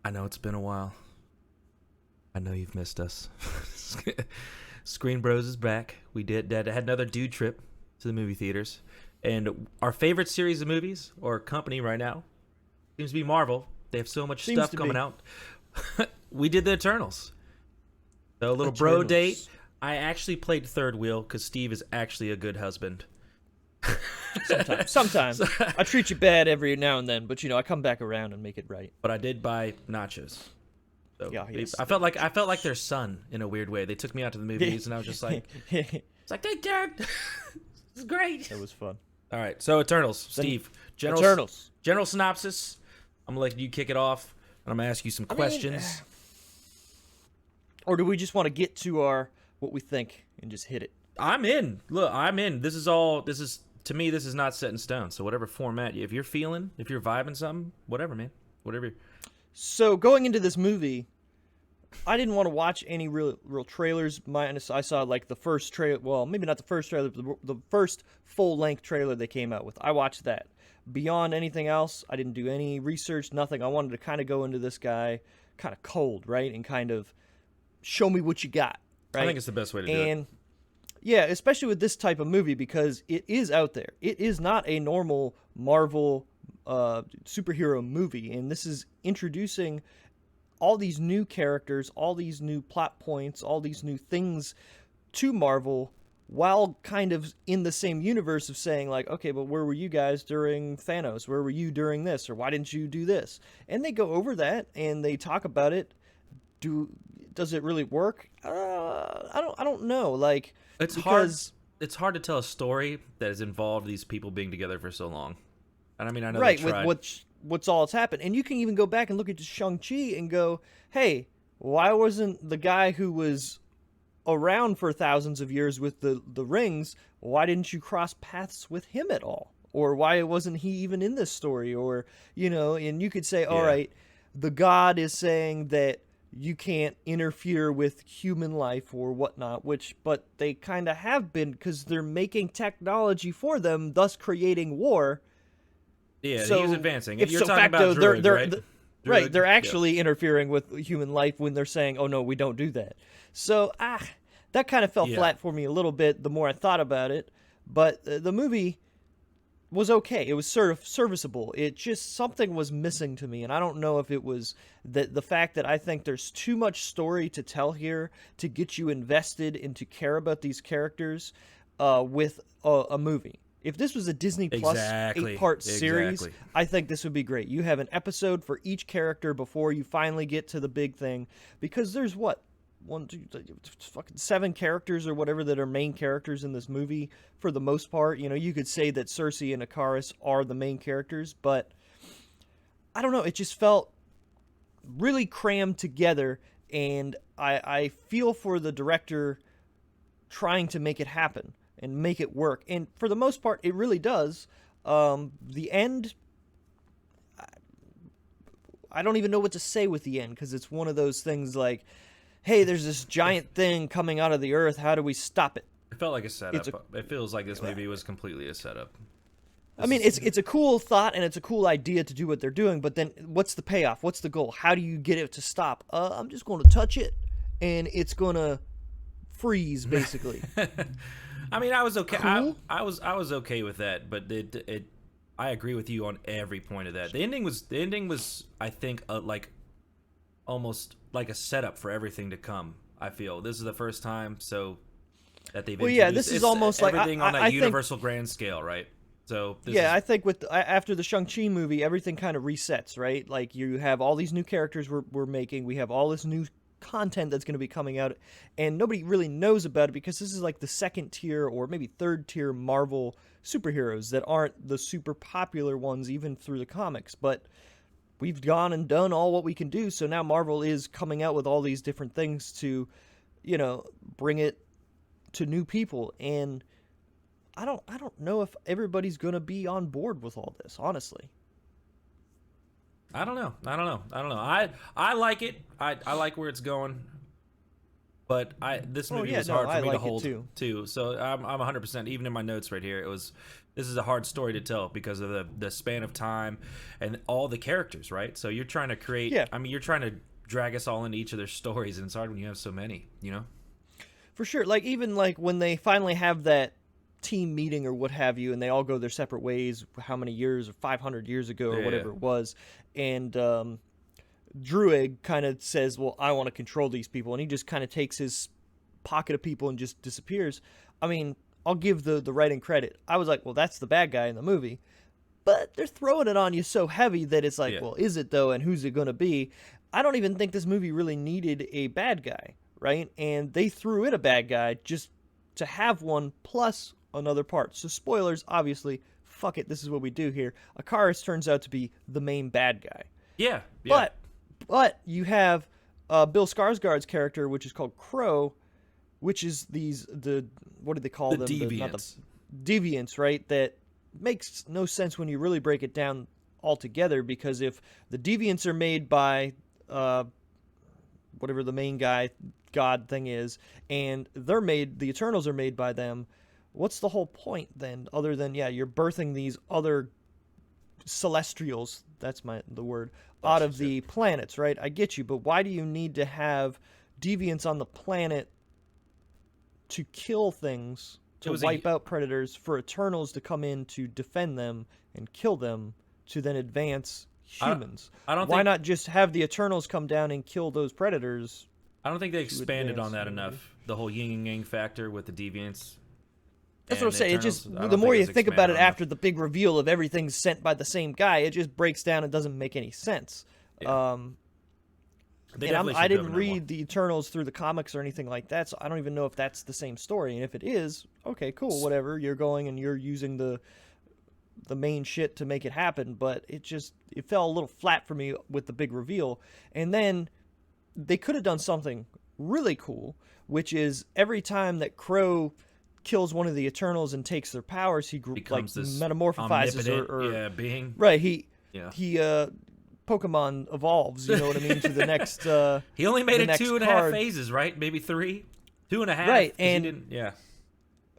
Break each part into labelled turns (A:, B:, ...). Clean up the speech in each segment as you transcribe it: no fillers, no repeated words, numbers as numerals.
A: I know it's been a while. I know you've missed us. Screen Bros is back. We had another dude trip to the movie theaters. And our favorite series of movies, or company right now, seems to be Marvel. They have so much stuff coming out. We did the Eternals. So a little bro date. I actually played third wheel because Steve is actually a good husband.
B: Sometimes. I treat you bad every now and then, but I come back around and make it right.
A: But I did buy nachos. So
B: Yeah, yes.
A: I felt like their son in a weird way. They took me out to the movies, and I was just like, it's like, hey, Dad, this is great.
B: It was fun.
A: All right, so Eternals, Steve. General synopsis. I'm gonna let you kick it off, and I'm gonna ask you some questions.
B: Or do we just want to get to what we think and just hit it?
A: I'm in. Look, I'm in. This is to me. This is not set in stone. So whatever format, if you're vibing something, whatever, man, whatever.
B: So going into this movie, I didn't want to watch any real trailers. I saw like the first trailer. Well, maybe not the first trailer, but the first full-length trailer they came out with. I watched that. Beyond anything else, I didn't do any research, nothing. I wanted to kind of go into this guy kind of cold, right? And kind of show me what you got, right?
A: I think it's the best way to do it.
B: And yeah, especially with this type of movie because it is out there. It is not a normal Marvel superhero movie, and this is introducing all these new characters, all these new plot points, all these new things to Marvel while kind of in the same universe of saying like, okay, but where were you guys during Thanos? Where were you during this? Or why didn't you do this? And they go over that and they talk about it. Does it really work? I don't know. Like,
A: it's hard to tell a story that has involved these people being together for so long. And I mean, I know
B: right,
A: they tried.
B: with what's all that's happened. And you can even go back and look at Shang-Chi and go, hey, why wasn't the guy who was around for thousands of years with the rings, why didn't you cross paths with him at all? Or why wasn't he even in this story? Or, and you could say, all right, the God is saying that you can't interfere with human life or whatnot, but they kind of have been because they're making technology for them, thus creating war.
A: Yeah,
B: so
A: he's advancing.
B: If
A: You're
B: so
A: talking
B: facto,
A: about Druig, right?
B: They're actually interfering with human life when they're saying, oh, no, we don't do that. So, that kind of fell flat for me a little bit the more I thought about it. But the movie was okay. It was sort of serviceable. It just, something was missing to me. And I don't know if it was the fact that I think there's too much story to tell here to get you invested and to care about these characters with a movie. If this was a Disney Plus 8-part series, I think this would be great. You have an episode for each character before you finally get to the big thing. Because there's fucking 7 characters or whatever that are main characters in this movie for the most part. You could say that Cersei and Ikaris are the main characters, but I don't know. It just felt really crammed together, and I feel for the director trying to make it happen and make it work. And for the most part, it really does. The end, I don't even know what to say with the end, because it's one of those things like, hey, there's this giant thing coming out of the earth. How do we stop it?
A: It felt like a setup. It feels like this movie was completely a setup.
B: I mean, it's a cool thought and it's a cool idea to do what they're doing, but then what's the payoff? What's the goal? How do you get it to stop? I'm just going to touch it, and it's going to freeze, basically.
A: I mean, I was okay.
B: Cool?
A: I was okay with that, but I agree with you on every point of that. The ending was I think like almost like a setup for everything to come. I feel this is the first time that they've
B: this is almost like
A: everything on that
B: I
A: universal grand scale, right? So
B: I think after the Shang-Chi movie, everything kind of resets, right? Like you have all these new characters we're making, we have all this new content that's going to be coming out, and nobody really knows about it because this is like the second tier or maybe third tier Marvel superheroes that aren't the super popular ones even through the comics, but we've gone and done all what we can do, so now Marvel is coming out with all these different things to bring it to new people. And I don't know if everybody's going to be on board with all this, honestly.
A: I don't know. I like it. I like where it's going. But this
B: Oh
A: movie
B: yeah,
A: was
B: no,
A: hard for
B: I
A: me to
B: like it
A: hold
B: too.
A: So I'm 100%. Even in my notes right here, this is a hard story to tell because of the span of time and all the characters, right? So you're trying to create.
B: Yeah,
A: I mean, you're trying to drag us all into each of their stories, and it's hard when you have so many.
B: for sure. Like even like when they finally have that team meeting or what have you, and they all go their separate ways. How many years or 500 years ago or
A: Yeah,
B: whatever it was, and Druig kind of says, "Well, I want to control these people," and he just kind of takes his pocket of people and just disappears. I mean, I'll give the writing credit. I was like, well, that's the bad guy in the movie, but they're throwing it on you so heavy that it's like,
A: yeah.
B: well, is it though, and who's it going to be? I don't even think this movie really needed a bad guy, right? And they threw in a bad guy just to have one plus another part. So spoilers, obviously. Fuck it, this is what we do here. Akaris turns out to be the main bad guy.
A: Yeah, yeah.
B: But you have Bill Skarsgård's character, which is called Crow, which is the what do they call
A: The
B: them?
A: deviants.
B: The deviants, right? That makes no sense when you really break it down altogether. Because if the deviants are made by whatever the main guy god thing is, and the Eternals are made by them, what's the whole point then? Other than you're birthing these other celestials. That's the word. Out of the planets, right? I get you, but why do you need to have deviants on the planet to kill things, to wipe out predators, for Eternals to come in to defend them and kill them, to then advance humans? Why not just have the Eternals come down and kill those predators?
A: I don't think they expanded on that enough. The whole yin and yang factor with the deviants.
B: That's what I'm saying. It just, the more you think about it after the big reveal of everything's sent by the same guy, it just breaks down and doesn't make any sense.
A: Yeah.
B: I didn't read the Eternals through the comics or anything like that, so I don't even know if that's the same story. And if it is, okay, cool, whatever. You're going and you're using the main shit to make it happen, but it fell a little flat for me with the big reveal. And then they could have done something really cool, which is every time that Crow kills one of the Eternals and takes their powers, he
A: becomes
B: like
A: this
B: metamorphosizes or
A: being.
B: Right, he Pokemon evolves, you know what I mean, to the next
A: he only made it 2.5 phases, right? Maybe 3. 2.5.
B: Right, and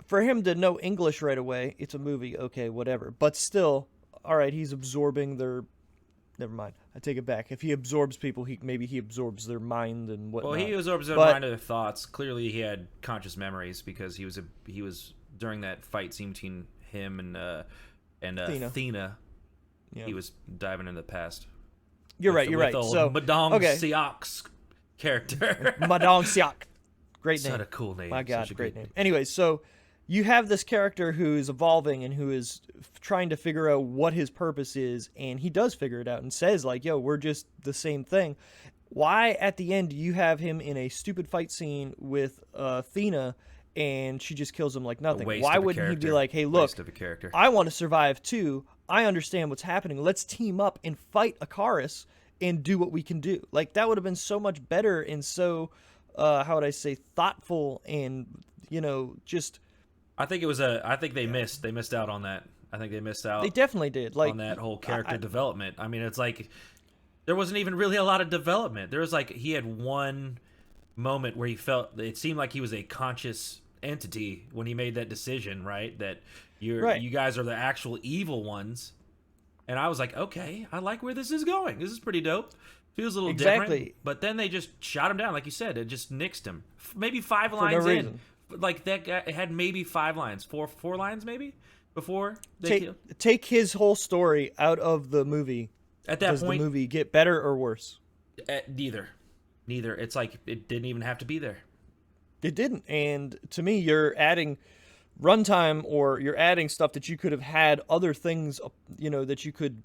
B: for him to know English right away, it's a movie, okay, whatever. But still, all right, he's absorbing their. Never mind. I take it back. If he absorbs people, maybe he absorbs their mind and whatnot.
A: Well, he absorbs their mind and their thoughts. Clearly, he had conscious memories because he was during that fight scene between him and Athena. Yeah. He was diving into the past.
B: You're right. So
A: Madong Siak's character.
B: Madong Siak. Great name.
A: Such a cool name.
B: My God, great name. Anyway, so you have this character who's evolving and who is trying to figure out what his purpose is, and he does figure it out and says, like, yo, we're just the same thing. Why, at the end, do you have him in a stupid fight scene with Athena, and she just kills him like nothing? Why wouldn't he be like, hey, look, I want to survive too. I understand what's happening. Let's team up and fight Akaris and do what we can do. Like, that would have been so much better and so, how would I say, thoughtful and, just...
A: I think it was I think they missed. They missed out on that. I think they missed out.
B: They definitely did. Like,
A: on that whole character development. I mean, it's like there wasn't even really a lot of development. There was like he had one moment where he felt it seemed like he was a conscious entity when he made that decision, right? That you guys are the actual evil ones. And I was like, okay, I like where this is going. This is pretty dope. Feels a little different. But then they just shot him down, like you said. It just nixed him. Maybe 5 lines in. Reason. Like that guy had maybe 5 lines, four lines maybe before they
B: take his whole story out of the movie.
A: At that point,
B: does the movie get better or worse?
A: Neither. It's like it didn't even have to be there.
B: It didn't, and to me, you're adding runtime or you're adding stuff that you could have had other things, that you could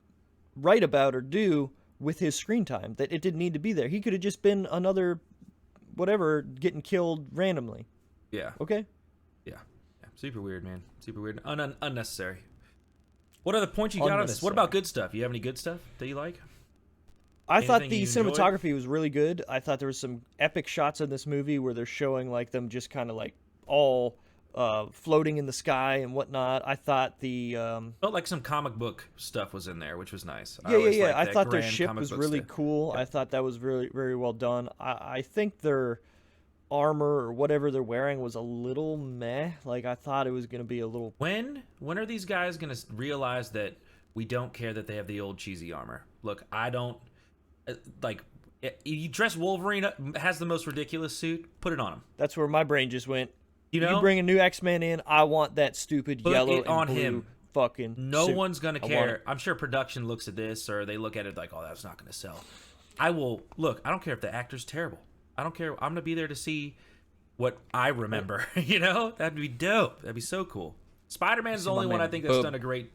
B: write about or do with his screen time. That it didn't need to be there. He could have just been another whatever getting killed randomly.
A: Yeah.
B: Okay.
A: Yeah. Super weird, man. Super weird. Unnecessary. What other points you got on this? What about good stuff? You have any good stuff that you like?
B: I thought the cinematography was really good. I thought there was some epic shots in this movie where they're showing like them just kind of like all floating in the sky and whatnot. I thought the
A: felt like some comic book stuff was in there, which was nice.
B: Yeah. I thought their ship was really cool. I thought that was really very well done. I think their armor or whatever they're wearing was a little meh. Like I thought it was gonna be a little.
A: When are these guys gonna realize that we don't care that they have the old cheesy armor? Look, I don't like. You dress Wolverine has the most ridiculous suit. Put it on him.
B: That's where my brain just went.
A: You know,
B: you bring a new X-Men in, I want that stupid
A: put
B: yellow
A: it
B: and
A: on
B: blue
A: him.
B: fucking
A: No
B: suit.
A: one's gonna
B: I want
A: care.
B: it.
A: I'm sure production looks at this or they look at it like, oh, that's not gonna sell. I will look. I don't care if the actor's terrible. I don't care. I'm gonna be there to see what I remember. You know, that'd be dope. That'd be so cool. Spider-Man's the only one I think that's done a great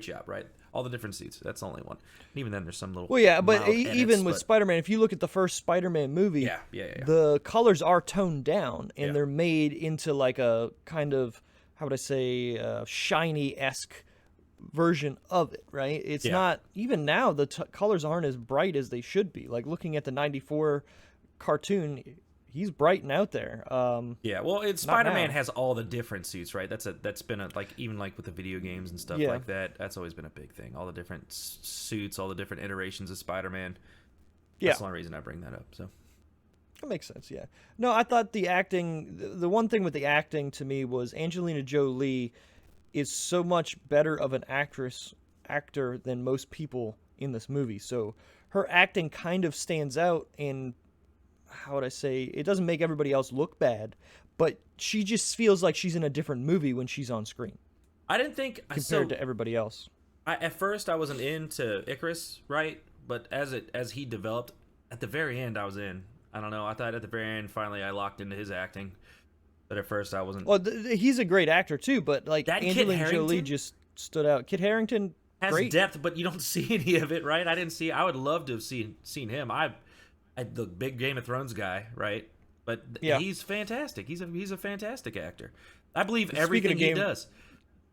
A: job. Right, all the different suits. That's the only one. And even then, there's some little.
B: Well, yeah, but
A: mild edits,
B: even with
A: but-
B: Spider-Man, if you look at the first Spider-Man movie,
A: yeah.
B: the colors are toned down and
A: Yeah.
B: they're made into like a kind of, how would I say, shiny-esque version of it, right? It's
A: Yeah.
B: not, even now, the colors aren't as bright as they should be. Like looking at the 94 cartoon, he's bright and out there.
A: Yeah, well,
B: Not
A: Spider-Man
B: now.
A: has all the different suits, right? That's been a, like even like with the video games and stuff
B: Yeah.
A: like that. That's always been a big thing. All the different suits, all the different iterations of Spider-Man.
B: Yeah.
A: That's the only reason I bring that up. So
B: That makes sense, yeah. No, I thought the acting, the one thing with the acting to me was Angelina Jolie is so much better of an actor than most people in this movie. So her acting kind of stands out, and how would I say, it doesn't make everybody else look bad, but she just feels like she's in a different movie when she's on screen
A: I didn't think
B: compared to everybody else.
A: At first I wasn't into Icarus, right? But as he developed, at the very end I was in. I don't know. I thought at the very end finally I locked into his acting, but at first I wasn't.
B: Well, he's a great actor too, but like
A: That Kit
B: Angelina Jolie
A: Harington
B: just stood out. Kit Harington,
A: has
B: great.
A: depth, but you don't see any of it, right? I didn't see. I would love to have seen him. I the big Game of Thrones guy, right? But
B: Yeah.
A: he's fantastic. He's a fantastic actor. I believe
B: Speaking of
A: everything he
B: Game-
A: does.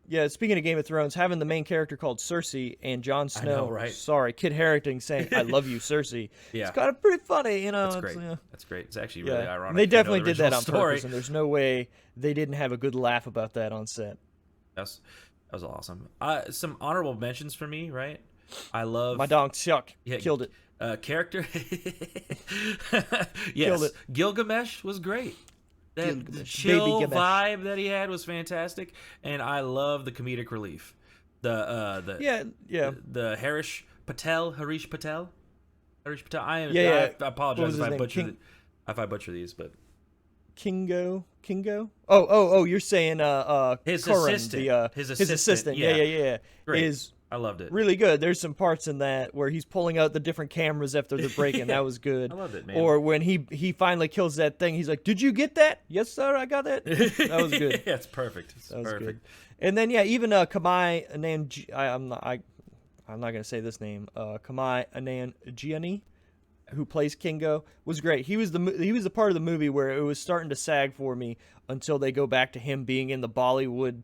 B: Yeah, speaking of Game of Thrones, having the main character called Cersei and Jon Snow,
A: right?
B: sorry, Kit Harington saying "I love you, Cersei."
A: Yeah.
B: It's kind of pretty funny, you know.
A: That's
B: it's,
A: great. That's great. It's actually really
B: yeah,
A: ironic.
B: they
A: You know
B: definitely
A: the
B: did that
A: original
B: on
A: story.
B: purpose, and there's no way they didn't have a good laugh about that on set.
A: That was awesome. Some honorable mentions for me, right? I love
B: My dog Chuck
A: Yeah,
B: killed it.
A: Character. Yes,
B: Killed it.
A: Gilgamesh was great. That
B: Gilgamesh,
A: chill
B: baby Gamesh.
A: vibe that he had was fantastic, and I love the comedic relief. The the Harish Patel. I
B: Yeah.
A: I apologize
B: What was
A: if
B: his
A: I
B: name?
A: butcher if I butcher these, but
B: Kingo. Oh, you're saying
A: His
B: Curran,
A: assistant.
B: his
A: His
B: assistant.
A: assistant,
B: Yeah.
A: great.
B: Is
A: I loved it.
B: really good. There's some parts in that where he's pulling out the different cameras after they're breaking. That was good.
A: I loved it, man.
B: Or when he finally kills that thing, he's like, "Did you get that?" "Yes, sir, I got that." That was good.
A: Yeah, it's perfect. It's
B: That was
A: perfect.
B: good. And then yeah, even Kamai named I'm not gonna say this name. Kamai Anand-Giani, who plays Kingo, was great. He was the part of the movie where it was starting to sag for me until they go back to him being in the Bollywood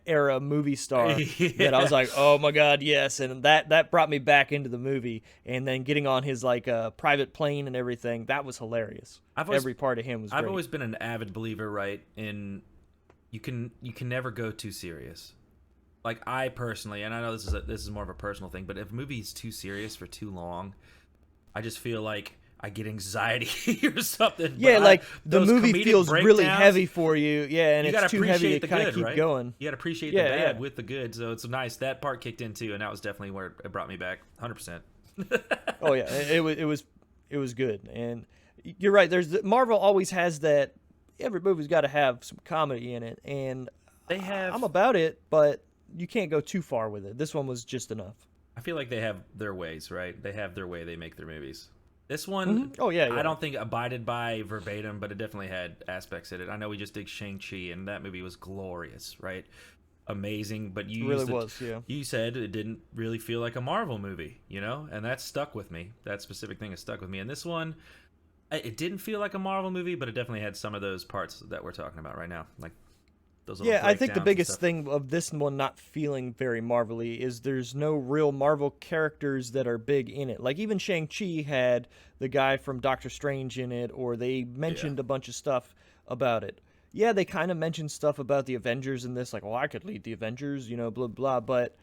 B: era movie star. That I was like, oh my god, yes, and that brought me back into the movie. And then getting on his like private plane and everything, that was hilarious. Every part of him was great.
A: I've always been an avid believer, right? In you can never go too serious. Like I personally, and I know this is more of a personal thing, but if a movie is too serious for too long, I just feel like I get anxiety or something.
B: Yeah,
A: But
B: like the
A: those
B: movie
A: comedic
B: feels really
A: breakdowns,
B: heavy for you. Yeah, and
A: you
B: it's
A: gotta
B: too heavy
A: appreciate
B: to
A: the
B: kind
A: good,
B: of keep
A: right?
B: going.
A: You gotta appreciate
B: Yeah,
A: the bad
B: yeah.
A: with the good. So it's nice that part kicked in too, and that was definitely where it brought me back, 100%.
B: Oh yeah, it was good. And you're right. Marvel always has that. Every movie's got to have some comedy in it, and
A: They have.
B: I'm about it, but you can't go too far with it. This one was just enough.
A: I feel like they have their ways, right? They have their way they make their movies. This one,
B: Oh yeah, yeah.
A: I don't think abided by verbatim, but it definitely had aspects in it. I know we just did Shang-Chi, and that movie was glorious, right? Amazing, but
B: It really was. Yeah.
A: You said it didn't really feel like a Marvel movie, you know? And that stuck with me. That specific thing has stuck with me. And this one, it didn't feel like a Marvel movie, but it definitely had some of those parts that we're talking about right now. Like those little
B: Yeah, I think the
A: breakdowns and
B: biggest
A: stuff.
B: thing of this one not feeling very Marvel-y is there's no real Marvel characters that are big in it. Like even Shang-Chi had the guy from Doctor Strange in it, or they mentioned a bunch of stuff about it. Yeah, they kind of mentioned stuff about the Avengers in this, like, well, I could lead the Avengers, you know, blah, blah, but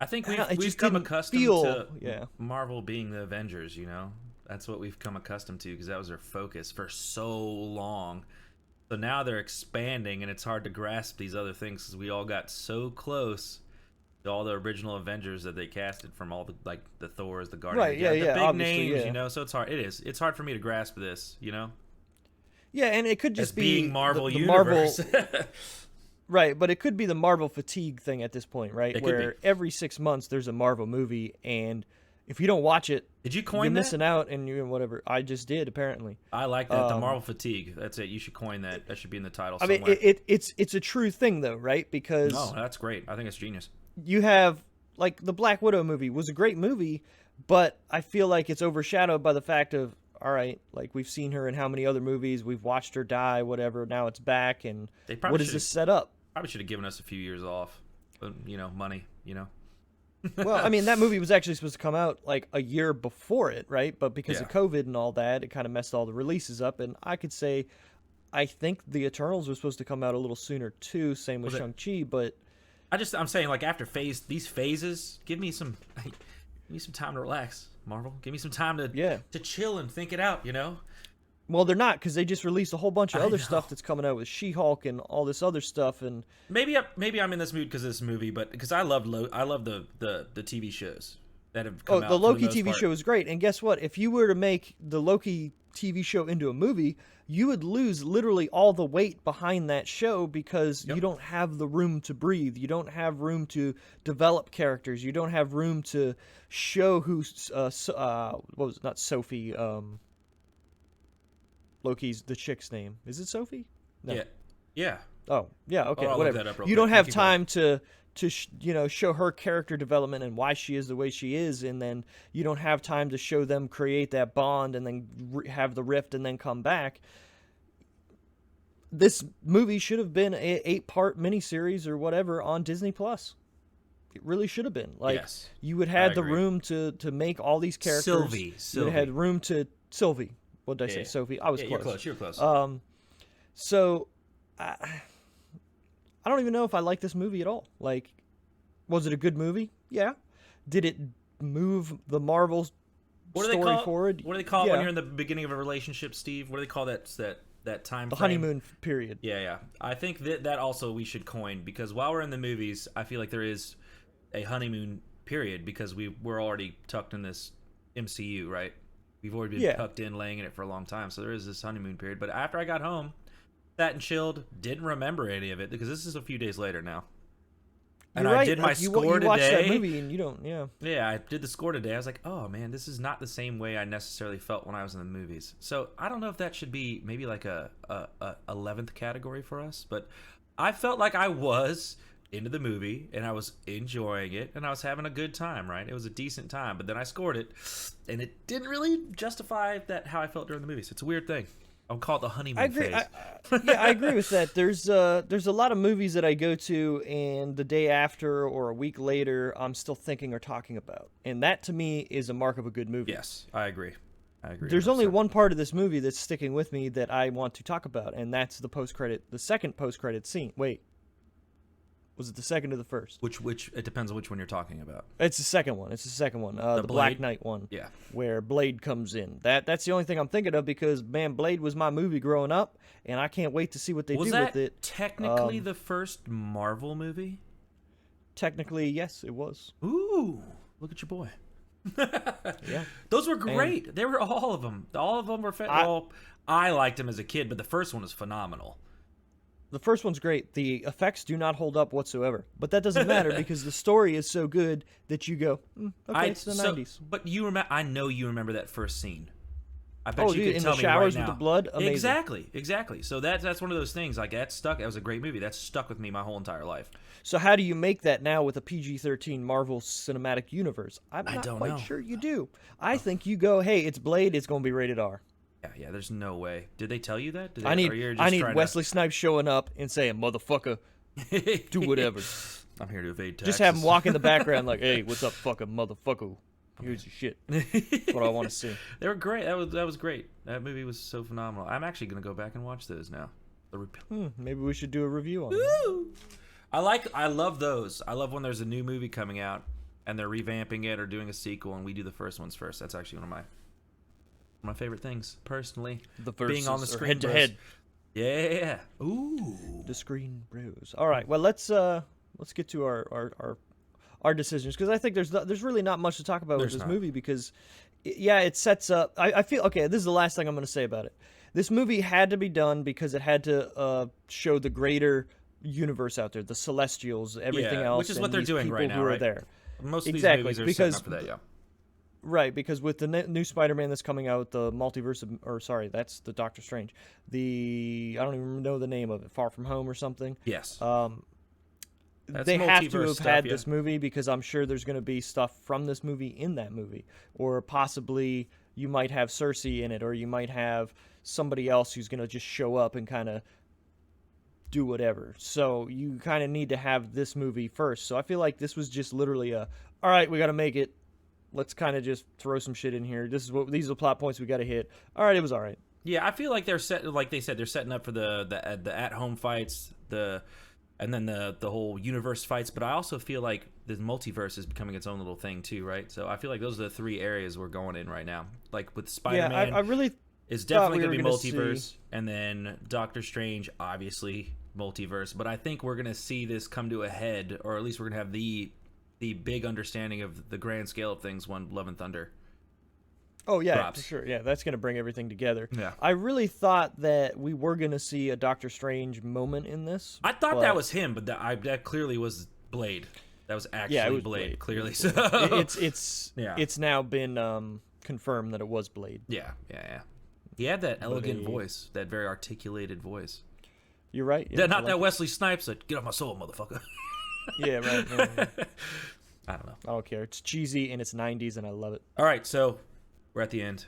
A: I think
B: I don't know, it
A: we've
B: just
A: come
B: didn't
A: accustomed
B: feel-
A: to
B: yeah.
A: Marvel being the Avengers, you know? That's what we've come accustomed to because that was their focus for so long. So now they're expanding, and it's hard to grasp these other things because we all got so close to all the original Avengers that they casted from all the like the Thors, the Guardians,
B: Right? Yeah,
A: the
B: yeah.
A: big
B: Obviously,
A: names,
B: yeah.
A: So it's hard. It is. It's hard for me to grasp this,
B: Yeah, and it could
A: as
B: just
A: being
B: be
A: Marvel
B: the Marvel.
A: Universe.
B: Right, but it could be the Marvel fatigue thing at this point, right?
A: It could
B: Where
A: be.
B: every 6 months there's a Marvel movie, and if you don't watch it,
A: Did you
B: you're
A: coin that?
B: missing out, and you whatever. I just did apparently.
A: I like that. The Marvel fatigue. That's it. You should coin that. That should be in the title
B: I mean,
A: somewhere.
B: it's a true thing though, right? Because
A: No, that's great. I think it's genius.
B: you have like the Black Widow movie was a great movie, but I feel like it's overshadowed by the fact of all right, like we've seen her in how many other movies, we've watched her die, whatever. Now it's back, and
A: They probably
B: what does
A: should
B: this set up?
A: probably should have given us a few years off. But, money.
B: Well, I mean, that movie was actually supposed to come out like a year before it, right? But because of
A: Yeah.
B: COVID and all that, it kind of messed all the releases up. And I could say, I think the Eternals was supposed to come out a little sooner too. Same with
A: Was it?
B: Shang-Chi, but
A: I'm saying like after these phases, give me some time to relax, Marvel. Give me some time to
B: yeah.
A: chill and think it out.
B: Well, they're not because they just released a whole bunch of
A: I
B: other
A: know.
B: stuff that's coming out with She-Hulk and all this other stuff. And
A: Maybe I'm in this mood because of this movie, but because I love the TV shows that have come out.
B: the
A: for
B: Loki
A: most
B: TV
A: part.
B: show is great. And guess what? If you were to make the Loki TV show into a movie, you would lose literally all the weight behind that show because
A: Yep.
B: you don't have the room to breathe. You don't have room to develop characters. You don't have room to show who's what was it? Not Sophie. Loki's the chick's name. Is it Sophie? No.
A: Yeah.
B: Oh, yeah. Okay,
A: I'll look
B: whatever.
A: that up real
B: You
A: quick.
B: don't
A: You
B: have
A: keep
B: time to show her character development and why she is the way she is, and then you don't have time to show them create that bond and then have the rift and then come back. This movie should have been a 8-part miniseries or whatever on Disney Plus. It really should have been. Like
A: Yes.
B: you would
A: I
B: have the
A: agree.
B: room to make all these characters.
A: Sylvie.
B: You would have had room to Sylvie. What did I say?
A: Yeah.
B: Sophie. I was
A: Yeah,
B: close.
A: you're close.
B: So I don't even know if I like this movie at all. Like, was it a good movie? Yeah. Did it move the Marvel story forward?
A: What do they call it
B: Yeah.
A: when you're in the beginning of a relationship, Steve? What do they call that time
B: The
A: frame?
B: honeymoon period.
A: Yeah. I think that also we should coin because while we're in the movies, I feel like there is a honeymoon period because we're already tucked in this MCU, right? We've already been
B: Yeah.
A: tucked in, laying in it for a long time, so there is this honeymoon period. But after I got home, sat and chilled, didn't remember any of it because this is a few days later now. And
B: You're right.
A: I did my
B: like,
A: score
B: you watched that
A: today.
B: movie and you don't. Yeah.
A: Yeah, I did the score today. I was like, oh man, this is not the same way I necessarily felt when I was in the movies. So I don't know if that should be maybe like a 11th category for us, but I felt like I was into the movie and I was enjoying it and I was having a good time, right? It was a decent time, but then I scored it and it didn't really justify how I felt during the movie. So it's a weird thing. I'll call it the honeymoon
B: I agree.
A: phase.
B: I agree with that. There's a lot of movies that I go to, and the day after or a week later, I'm still thinking or talking about, and that to me is a mark of a good movie.
A: Yes, I agree.
B: There's only
A: 100%.
B: one part of this movie that's sticking with me that I want to talk about, and that's the second post-credit scene. Wait, was it the second or the first?
A: Which it depends on which one you're talking about.
B: It's the second one. The Black
A: Blade?
B: Knight one.
A: Yeah.
B: Where Blade comes in. That's the only thing I'm thinking of because man, Blade was my movie growing up, and I can't wait to see what they
A: Was
B: do
A: that
B: with it.
A: technically the first Marvel movie?
B: Technically, yes, it was.
A: Ooh, look at your boy.
B: Yeah.
A: Those were great. They were all of them. All of them were well, I liked them as a kid, but the first one was phenomenal.
B: The first one's great. The effects do not hold up whatsoever, but that doesn't matter because the story is so good that you go, okay, it's the 90s.
A: But you remember? I know you remember that first scene. I bet
B: Oh,
A: you
B: dude,
A: could
B: in
A: tell
B: the
A: me
B: showers
A: right
B: with
A: now.
B: the blood? Amazing.
A: Exactly. So that's one of those things. Like that stuck. That was a great movie. That stuck with me my whole entire life.
B: So how do you make that now with a PG-13 Marvel Cinematic Universe? I'm not
A: don't
B: quite
A: know.
B: sure you do. I think you go, hey, it's Blade, it's going to be rated R.
A: Yeah. There's no way. Did they tell you that?
B: I need Wesley Snipes showing up and saying, motherfucker, do whatever.
A: I'm here to evade taxes.
B: Just have him walk in the background like, hey, what's up, fucking motherfucker? Here's your shit. That's what I want to see.
A: They were great. That was great. That movie was so phenomenal. I'm actually gonna go back and watch those now.
B: Maybe we should do a review on it.
A: I love those. I love when there's a new movie coming out and they're revamping it or doing a sequel and we do the first ones first. That's actually one of my my favorite things, personally.
B: The versus,
A: being on the
B: or
A: screen
B: head to
A: bros.
B: head.
A: Yeah. Ooh.
B: The Screen Bros. All right. Well, let's get to our decisions, because I think there's really not much to talk about with
A: There's
B: this
A: not.
B: movie, because it sets up. I feel okay. This is the last thing I'm going to say about it. This movie had to be done because it had to show the greater universe out there, the Celestials, everything else,
A: which is
B: and
A: what they're
B: these
A: doing
B: people
A: right now,
B: who are
A: right?
B: there.
A: Most of these
B: Exactly,
A: movies are setting
B: because
A: up for that, yeah.
B: right, because with the new Spider-Man that's coming out, the multiverse that's the Doctor Strange. I don't even know the name of it, Far From Home or something.
A: Yes. That's
B: They have to
A: multiverse
B: have
A: stuff,
B: had
A: yeah.
B: this movie, because I'm sure there's going to be stuff from this movie in that movie, or possibly you might have Cersei in it, or you might have somebody else who's going to just show up and kind of do whatever. So you kind of need to have this movie first. So I feel like this was just literally all right, we got to make it. Let's kind of just throw some shit in here. These are the plot points we got to hit. All right, it was all right.
A: Yeah, I feel like they're like they said, they're setting up for the at-home fights, and then the whole universe fights, but I also feel like the multiverse is becoming its own little thing too, right? So I feel like those are the three areas we're going in right now. Like with Spider-Man,
B: Yeah, I really
A: is definitely
B: we
A: going to
B: were
A: be
B: gonna
A: multiverse, and then Doctor Strange, obviously multiverse. But I think we're going to see this come to a head, or at least we're going to have the big understanding of the grand scale of things when Love and Thunder.
B: Oh yeah,
A: drops.
B: for sure. Yeah, that's going to bring everything together.
A: Yeah.
B: I really thought that we were going to see a Doctor Strange moment in this.
A: I thought that was him, but that clearly was Blade. That was actually
B: it was
A: Blade, clearly.
B: It was Blade. So it's now been confirmed that it was Blade.
A: Yeah. He had that elegant voice, that very articulated voice.
B: You're right. Yeah,
A: Not that Wesley Snipes that get off my soul, motherfucker.
B: Yeah, right. Yeah.
A: I don't know.
B: I don't care. It's cheesy and it's 90s, and I love it.
A: All right, so we're at the end.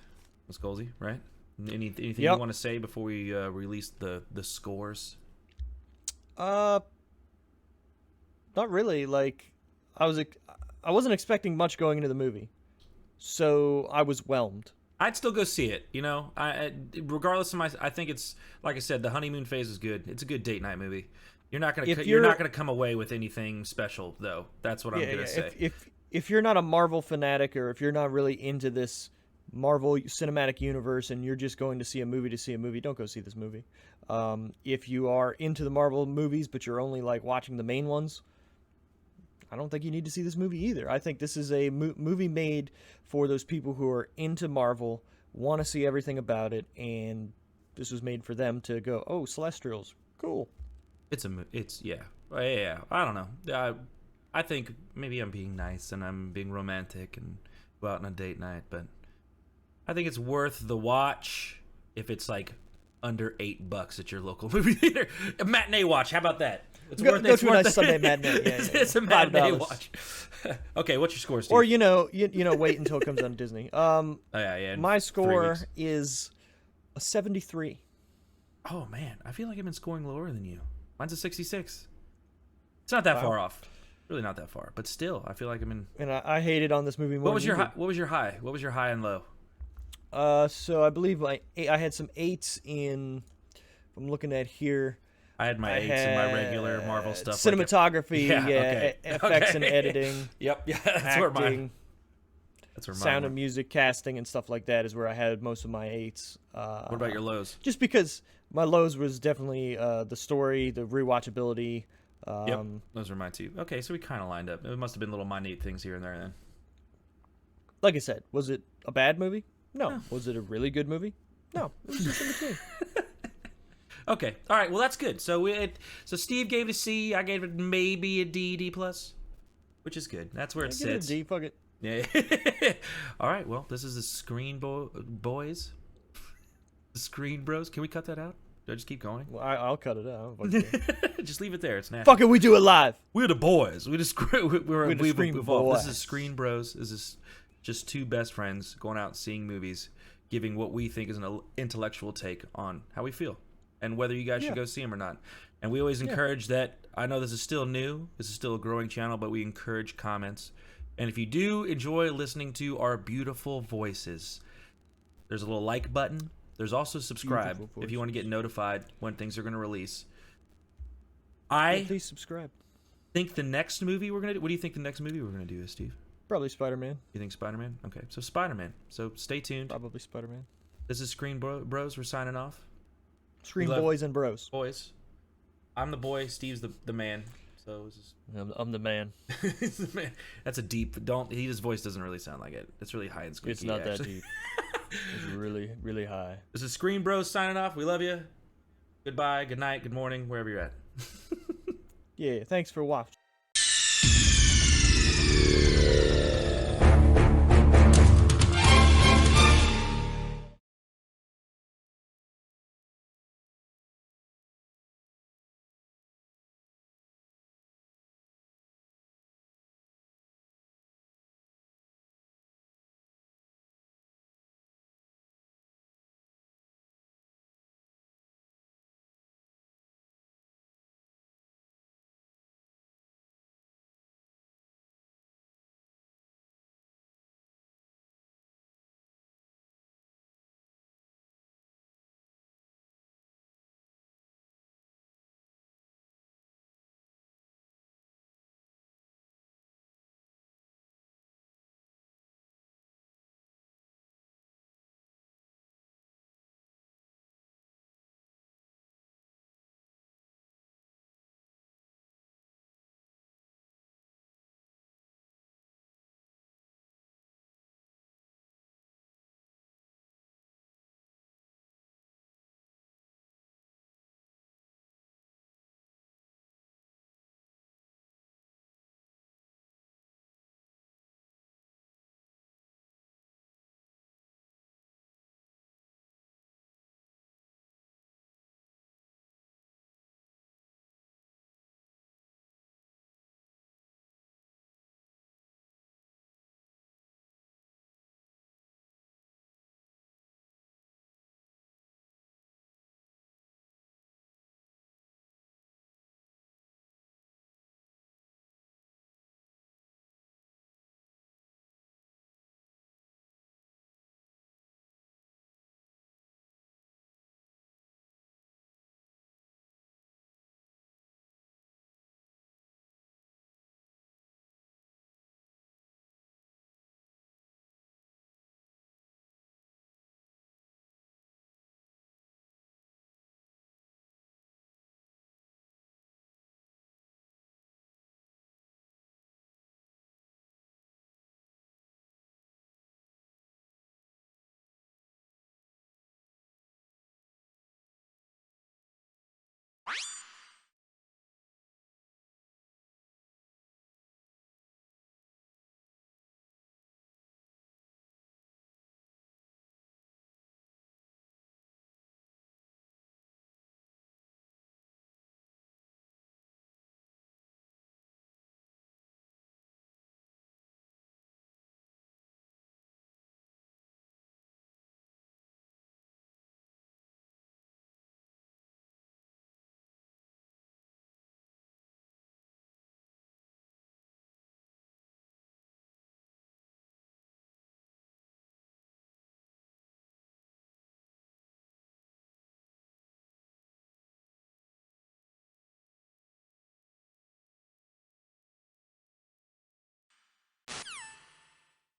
A: Miss Golsey, right? Anything you want to say before we release the scores?
B: Not really. Like, I wasn't expecting much going into the movie, so I was whelmed.
A: I'd still go see it. Regardless of I think it's, like I said, the honeymoon phase is good. It's a good date night movie. You're not gonna come away with anything special, though. That's what I'm gonna say.
B: If you're not a Marvel fanatic, or if you're not really into this Marvel cinematic universe, and you're just going to see a movie, don't go see this movie. If you are into the Marvel movies, but you're only like watching the main ones, I don't think you need to see this movie either. I think this is a movie made for those people who are into Marvel, want to see everything about it, and this was made for them to go, oh, Celestials, cool.
A: Yeah. I don't know. I think maybe I'm being nice and I'm being romantic and go out on a date night, but I think it's worth the watch if it's like under $8 at your local movie theater. A matinee watch. How about that? It's
B: Go to a nice Sunday matinee. Yeah.
A: It's a matinee watch. Okay, what's your score, Steve?
B: Or wait until it comes on Disney. My score is a 73.
A: Oh man, I feel like I've been scoring lower than you. Mine's a 66. It's not that far off. Really not that far, but still, I feel like I'm in.
B: And I hated on this movie more.
A: What was your high? What was your high? What was your high and low?
B: So I believe I had some 8s in. I'm looking at here.
A: I had my 8s in my regular Marvel stuff.
B: Cinematography, effects and editing.
A: Yep, yeah,
B: that's where mine.
A: That's where
B: sound and music, casting, and stuff like that is where I had most of my 8s.
A: What about your lows?
B: Just because my lows was definitely the story, the rewatchability.
A: Yep, those were mine too. Okay, so we kind of lined up. It must have been little minute things here and there then.
B: Like I said, was it a bad movie? No. Was it a really good movie? No. It was just in between.
A: Okay, all right. Well, that's good. So Steve gave it a C. I gave it maybe a D plus, which is good. That's where it sits.
B: Give it a D. Fuck it.
A: Yeah. All right. Well, this is the Screen Boys. The Screen Bros. Can we cut that out? Do I just keep going?
B: Well, I'll cut it out.
A: Just leave it there. It's nasty.
B: Fuck it, we do it live.
A: We're the boys. We're the
B: Screen Boys.
A: This is Screen Bros. This is just two best friends going out and seeing movies, giving what we think is an intellectual take on how we feel and whether you guys should go see them or not. And we always encourage that. I know this is still new. This is still a growing channel, but we encourage comments. And if you do enjoy listening to our beautiful voices, there's a little like button. There's also subscribe if you want to get notified when things are going to release.
B: Please subscribe.
A: Think the next movie we're going to do. What do you think the next movie we're going to do is, Steve?
B: Probably Spider-Man.
A: You think Spider-Man? Okay, so Spider-Man. So stay tuned.
B: Probably Spider-Man.
A: This is Bros. We're signing off. We
B: Screen
A: love
B: boys and bros.
A: boys. I'm the boy. Steve's the man. So it's just
B: I'm the man.
A: he's the man. That's a deep. Don't. His voice doesn't really sound like it. It's really high and squeaky.
B: It's not
A: actually.
B: that deep. It's really, really high.
A: This is Screen Bros signing off. We love you. Goodbye. Good night. Good morning. Wherever you're at.
B: Yeah, thanks for watching.